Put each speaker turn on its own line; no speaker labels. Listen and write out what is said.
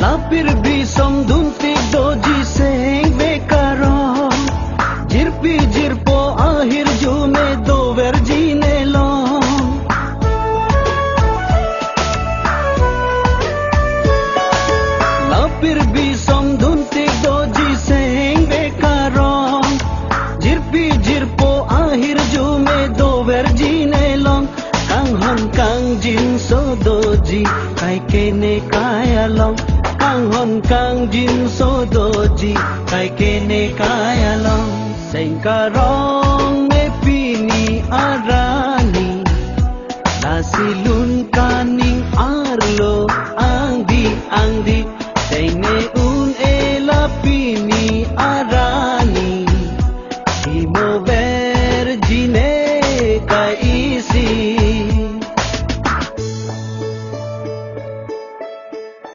Lapir bisom duntik doji seng bekaro Jirpi jirpo akhir jume do vergine long Lapir bisom duntik doji seng bekaro Jirpi jirpo akhir jume do vergine long Kang hon kang jin so doji kai kene kaya long Kang hon kang jin so doji kai kene kaya long Seng karong me pini arani nasilu